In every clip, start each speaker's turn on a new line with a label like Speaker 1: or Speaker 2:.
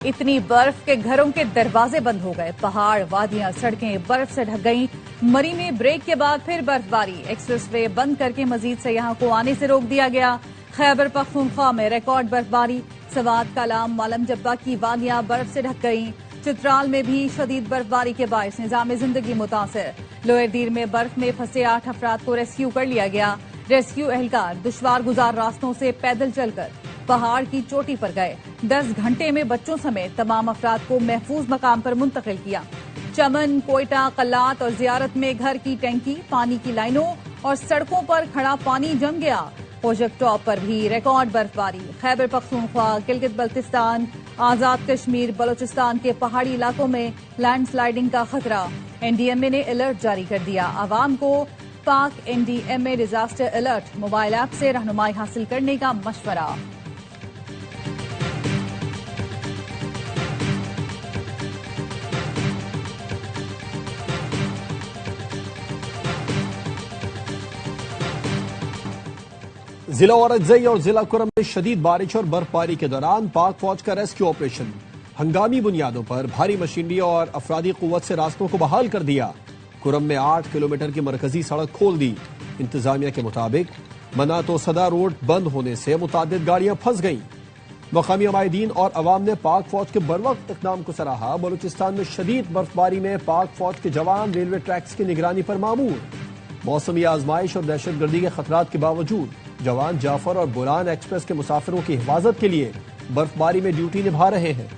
Speaker 1: इतनी बर्फ के घरों के दरवाजे बंद हो गए। पहाड़, वादियां, सड़कें बर्फ से ढक गईं। मरी में ब्रेक के बाद फिर बर्फबारी। एक्सप्रेस-वे बंद करके मजीद सयाहों को आने से रोक दिया गया। खैबर पख्तूनख्वा में रिकॉर्ड बर्फबारी। सवात, कालाम, मालम जब्बा की वादियां बर्फ से ढक गईं। चित्राल में भी शदीद बर्फबारी के बायस निजाम जिंदगी मुतासिर। लोअर दीर में बर्फ में फंसे 8 अफराद को रेस्क्यू कर लिया गया। रेस्क्यू एहलकार दुश्वार गुजार रास्तों से पैदल चलकर पहाड़ की चोटी पर गए। 10 घंटे में बच्चों समेत तमाम अफराद को महफूज मकाम पर मुंतकिल किया। चमन, कोयटा, कल्लात और जियारत में घर की टैंकी, पानी की लाइनों और सड़कों पर खड़ा पानी जम गया। पोजक टॉप पर भी रिकॉर्ड बर्फबारी। खैबर पख्तूनख्वा, गिलगित बल्तिस्तान, आजाद कश्मीर, बलोचिस्तान के पहाड़ी इलाकों में लैंडस्लाइडिंग का खतरा। एनडीएमए ने अलर्ट जारी कर दिया। आवाम को पाक NDMA disaster alert mobile app से रहनुमाई हासिल करने का मशवरा।
Speaker 2: जिला औरंगज़ई और जिला कुरम में शदीद बारिश और बर्फबारी के दौरान पाक फौज का रेस्क्यू ऑपरेशन। हंगामी बुनियादों पर भारी मशीनरी और अफरादी कुव्वत से रास्तों को बहाल कर दिया। कुरम में 8 किलोमीटर की मरकजी सड़क खोल दी। इंतजामिया के मुताबिक मना तो सदा रोड बंद होने से मुतादिद गाड़ियां फंस गईं। मकामी अमायदीन और अवाम ने पाक फौज के बरवक्त इक़दाम को सराहा। बलूचिस्तान में शदीद बर्फबारी में पाक फौज के जवान रेलवे ट्रैक्स की निगरानी पर मामूर। मौसमी आजमाइश और दहशतगर्दी के खतरात के बावजूद जवान जाफर और बुरान एक्सप्रेस के मुसाफिरों की हिफाजत के लिए बर्फबारी में ड्यूटी निभा रहे हैं।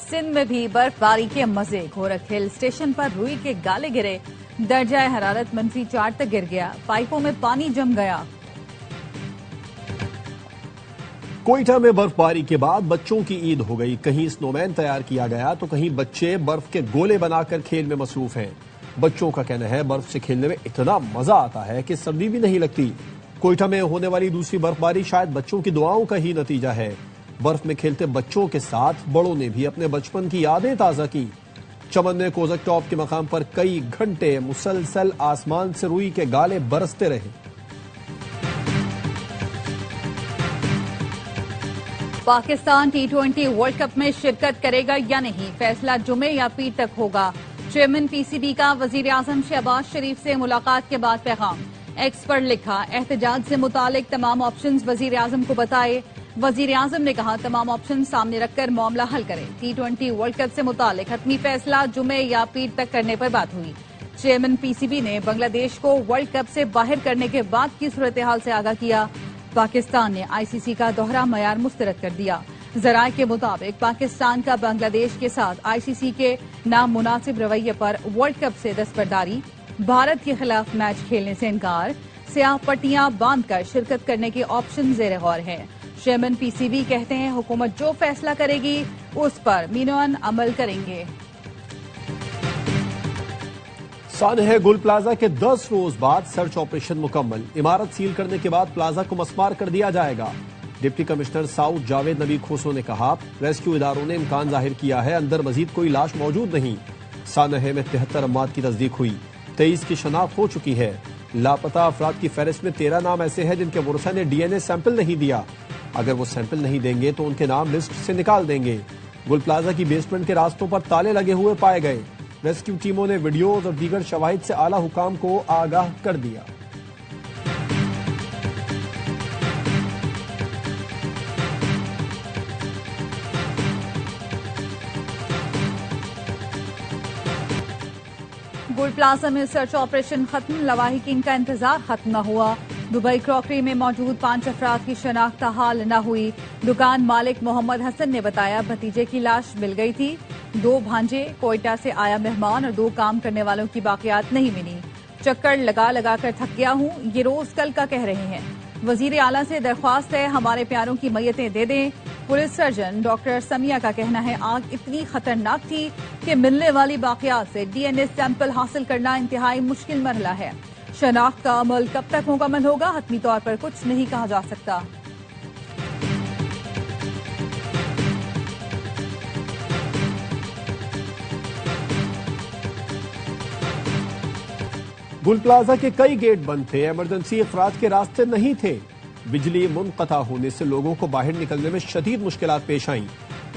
Speaker 1: सिंध में भी बर्फबारी के मजे। गोरख हिल स्टेशन पर रुई के गाले गिरे। दर्जा हरारत -4 तक गिर गया। पाइपों में पानी जम गया।
Speaker 2: कोयटा में बर्फबारी के बाद बच्चों की ईद हो गई। कहीं स्नोमैन तैयार किया गया तो कहीं बच्चे बर्फ के गोले बनाकर खेल में मसरूफ हैं। बच्चों का कहना है बर्फ से खेलने में इतना मजा आता है कि सर्दी भी नहीं लगती। कोयटा में होने वाली दूसरी बर्फबारी शायद बच्चों की दुआओं का ही नतीजा है। बर्फ में खेलते बच्चों के साथ बड़ों ने भी अपने बचपन की यादें ताजा की। चमन में कोजक टॉप के मकाम पर कई घंटे मुसलसल आसमान से रुई के गाले बरसते रहे।
Speaker 1: पाकिस्तान T20 वर्ल्ड कप में शिरकत करेगा या नहीं, फैसला जुमे या पीर तक होगा। चेयरमैन पीसीबी का वजीर आजम शहबाज शरीफ से मुलाकात के बाद पैगाम। एक्स पर लिखा, एहतजाज से मुतालिक तमाम ऑप्शंस वजीर आजम को बताए। वजीर आजम ने कहा तमाम ऑप्शन सामने रखकर मामला हल करें। T20 वर्ल्ड कप से मुतालिक हतमी फैसला जुमे या पीर तक करने पर बात हुई। चेयरमैन पीसीबी ने बांग्लादेश को वर्ल्ड कप से बाहर करने के बाद की सूरत हाल से आगाह किया। पाकिस्तान ने आईसीसी का दोहरा मयार मुस्तरद कर दिया। जराये के मुताबिक पाकिस्तान का बांग्लादेश के साथ आईसीसी के नामुनासिब रवैये पर वर्ल्ड कप से दस्तबरदारी, भारत के खिलाफ मैच खेलने से इनकार, स्याह पट्टियां बांधकर शिरकत करने के ऑप्शन ज़ेर गौर है। चेयरमैन पीसीबी कहते हैं हुकूमत जो फैसला करेगी उस पर मीनान अमल करेंगे।
Speaker 2: सानह गुल प्लाजा के 10 रोज बाद सर्च ऑपरेशन मुकम्मल। इमारत सील करने के बाद प्लाजा को मस्मार कर दिया जाएगा। डिप्टी कमिश्नर साउथ जावेद नबी खोसो ने कहा रेस्क्यू इदारों ने इम्कान जाहिर किया है अंदर मजीद कोई लाश मौजूद नहीं। सानह में 73 अमवात की तस्दीक हुई। 23 की शनाख्त हो चुकी है। लापता अफराद की फहरिस्त में 13 नाम ऐसे हैं जिनके वरसा ने डीएनए सैंपल नहीं दिया। अगर वो सैंपल नहीं देंगे तो उनके नाम लिस्ट से निकाल देंगे। गुल प्लाजा की बेसमेंट के रास्तों पर ताले लगे हुए पाए गए। रेस्क्यू टीमों ने वीडियोज और दीगर शवाहिद से आला हुकाम को आगाह कर दिया।
Speaker 1: गुल प्लाजा में सर्च ऑपरेशन खत्म। लवाहिकीन का इंतजार खत्म न हुआ। दुबई क्रॉकरी में मौजूद 5 अफराद की शनाख्त हाल न हुई। दुकान मालिक मोहम्मद हसन ने बताया भतीजे की लाश मिल गई थी। 2 भांजे, कोयटा से आया मेहमान और 2 काम करने वालों की बाकियात नहीं मिली। चक्कर लगा लगा कर थक गया हूँ, ये रोज कल का कह रहे हैं। वजीर आला से दरख्वास्त है हमारे प्यारों की मैयतें दे दें। पुलिस सर्जन डॉक्टर समिया का कहना है आग इतनी खतरनाक थी कि मिलने वाली बाकियात से डीएनए सैंपल हासिल करना इंतहाई मुश्किल मरहला है। शनाख्त का अमल कब तक मुकम्मल होगा हतमी तौर पर कुछ नहीं कहा जा सकता।
Speaker 2: گل پلازا کے کئی گیٹ بند تھے، ایمرجنسی افراد کے راستے نہیں تھے، بجلی منقطع ہونے سے لوگوں کو باہر نکلنے میں شدید مشکلات پیش آئیں۔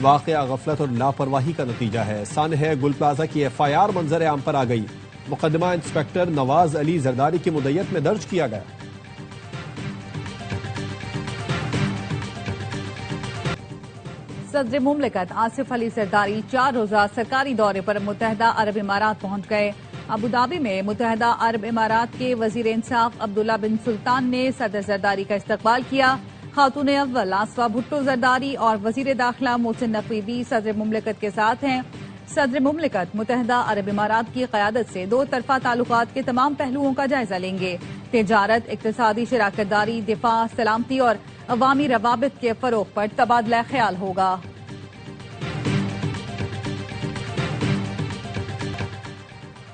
Speaker 2: واقعہ غفلت اور لاپرواہی کا نتیجہ ہے۔ سن ہے گل پلازا کی FIR منظر عام پر آ گئی۔ مقدمہ انسپیکٹر نواز علی زرداری کی مدعیت میں درج کیا گیا۔
Speaker 1: صدر مملکت آصف علی زرداری 4 روزہ سرکاری دورے پر متحدہ عرب امارات پہنچ گئے۔ ابوظہبی میں متحدہ عرب امارات کے وزیر انصاف عبداللہ بن سلطان نے صدر زرداری کا استقبال کیا۔ خاتون اول آصفہ بھٹو زرداری اور وزیر داخلہ محسن نقوی بھی صدر مملکت کے ساتھ ہیں۔ صدر مملکت متحدہ عرب امارات کی قیادت سے 2 طرفہ تعلقات کے تمام پہلوؤں کا جائزہ لیں گے۔ تجارت، اقتصادی شراکت داری، دفاع، سلامتی اور عوامی روابط کے فروغ پر تبادلہ خیال ہوگا۔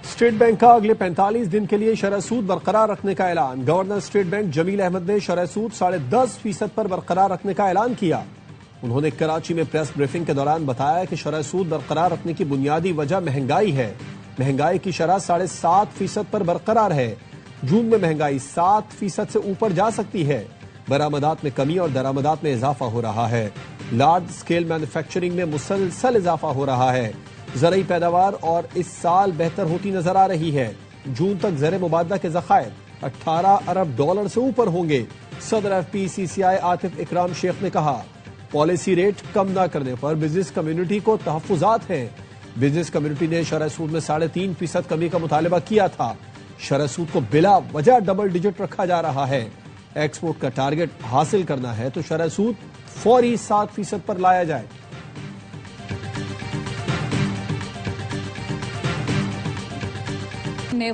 Speaker 2: اسٹیٹ بینک کا اگلے 45 دن کے لیے شرح سود برقرار رکھنے کا اعلان۔ گورنر اسٹیٹ بینک جمیل احمد نے شرح سود 10.5% پر برقرار رکھنے کا اعلان کیا۔ انہوں نے کراچی میں پریس بریفنگ کے دوران بتایا کہ شرح سود برقرار رکھنے کی بنیادی وجہ مہنگائی ہے۔ مہنگائی کی شرح 7.5% پر برقرار ہے۔ جون میں مہنگائی 7% سے اوپر جا سکتی ہے۔ برآمدات میں کمی اور درآمدات میں اضافہ ہو رہا ہے۔ لارج سکیل مینوفیکچرنگ میں مسلسل اضافہ ہو رہا ہے۔ زرعی پیداوار اور اس سال بہتر ہوتی نظر آ رہی ہے۔ جون تک زر مبادلہ کے ذخائر $18 ارب سے اوپر ہوں گے۔ صدر FPCCI عاطف اکرام شیخ نے کہا، پالیسی ریٹ کم نہ کرنے پر بزنس کمیونٹی کو تحفظات ہیں۔ بزنس کمیونٹی نے شرح سود میں 3.5% کمی کا مطالبہ کیا تھا۔ شرح سود کو بلا وجہ ڈبل ڈیجٹ رکھا جا رہا ہے۔ ایکسپورٹ کا ٹارگٹ حاصل کرنا ہے تو شرح سود فوری 7% پر لایا جائے۔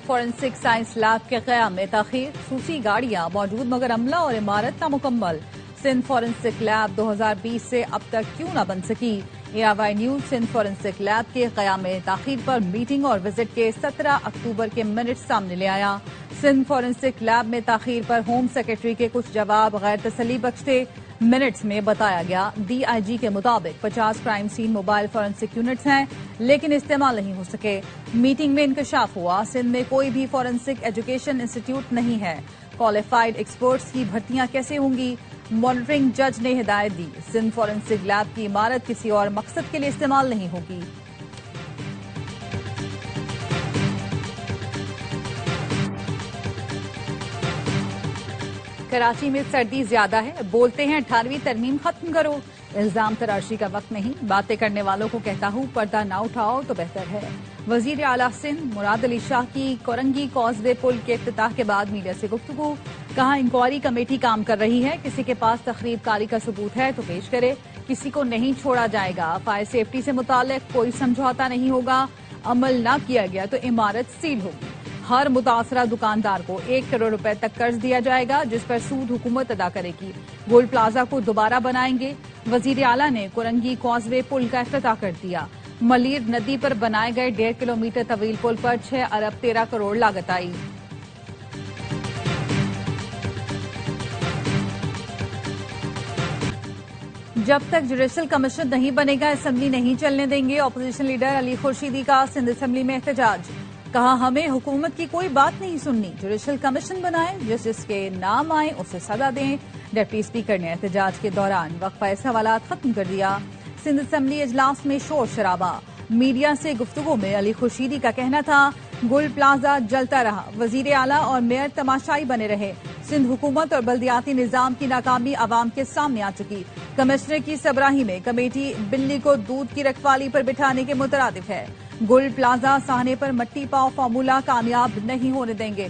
Speaker 1: فورنسک سائنس لیب کے قیام میں تاخیر، خصوصی گاڑیاں موجود مگر عملہ اور عمارت نامکمل۔ سندھ فورنسک لیب 2020 سے اب تک کیوں نہ بن سکی؟ ARY news Sindh forensic lab کے قیام میں تاخیر پر میٹنگ اور وزٹ کے 17 اکتوبر کے منٹس سامنے لے آیا۔ سندھ فورنسک لیب میں تاخیر پر ہوم سیکرٹری کے کچھ جواب غیر تسلی بخش تھے۔ منٹس میں بتایا گیا، DIG کے مطابق 50 crime scene mobile forensic units ہیں لیکن استعمال نہیں ہو سکے۔ میٹنگ میں انکشاف ہوا، سندھ میں کوئی بھی فورنسک ایجوکیشن انسٹیٹیوٹ نہیں ہے۔ کوالیفائڈ ایکسپرٹس کی بھرتیاں کیسے ہوں گی؟ مانیٹرنگ جج نے ہدایت دی، سندھ فورنسک لیب کی عمارت کسی اور مقصد کے لیے استعمال نہیں ہوگی۔ کراچی میں سردی زیادہ ہے، بولتے ہیں 18ویں ترمیم ختم کرو، الزام تراشی کا وقت نہیں، باتیں کرنے والوں کو کہتا ہوں پردہ نہ اٹھاؤ تو بہتر ہے۔ وزیر اعلیٰ سندھ مراد علی شاہ کی کورنگی کازوے پل کے افتتاح کے بعد میڈیا سے گفتگو، کہا انکوائری کمیٹی کام کر رہی ہے، کسی کے پاس تخریب کاری کا ثبوت ہے تو پیش کرے، کسی کو نہیں چھوڑا جائے گا، فائر سیفٹی سے متعلق کوئی سمجھوتا نہیں ہوگا، عمل نہ کیا گیا تو عمارت سیل ہوگی۔ ہر متاثرہ دکاندار کو 1 کروڑ روپے تک قرض دیا جائے گا جس پر سود حکومت ادا کرے گی۔ گول پلازا کو دوبارہ بنائیں گے۔ وزیر اعلیٰ نے کورنگی کازوے پل کا افتتاح کر دیا۔ ملیر ندی پر بنائے گئے 1.5 کلومیٹر طویل پل پر 6 ارب 13 کروڑ لاگت آئی۔ جب تک جوڈیشل کمیشن نہیں بنے گا اسمبلی نہیں چلنے دیں گے، اپوزیشن لیڈر علی خورشیدی کا سندھ اسمبلی میں احتجاج، کہا ہمیں حکومت کی کوئی بات نہیں سننی، جوڈیشل کمیشن بنائیں، جس کے نام آئیں اسے سزا دیں۔ ڈپٹی اسپیکر نے احتجاج کے دوران وقفہ سوالات ختم کر دیا۔ سندھ اسمبلی اجلاس میں شور شرابہ، میڈیا سے گفتگو میں علی خورشیدی کا کہنا تھا گل پلازا جلتا رہا، وزیر اعلیٰ اور میئر تماشائی بنے رہے، سندھ حکومت اور بلدیاتی نظام کی ناکامی عوام کے سامنے آ چکی، کمشنر کی سربراہی میں کمیٹی بلی کو دودھ کی رکھوالی پر بٹھانے کے مترادف ہے، گل پلازا سہنے پر مٹی پاؤ فارمولہ کامیاب نہیں ہونے دیں گے۔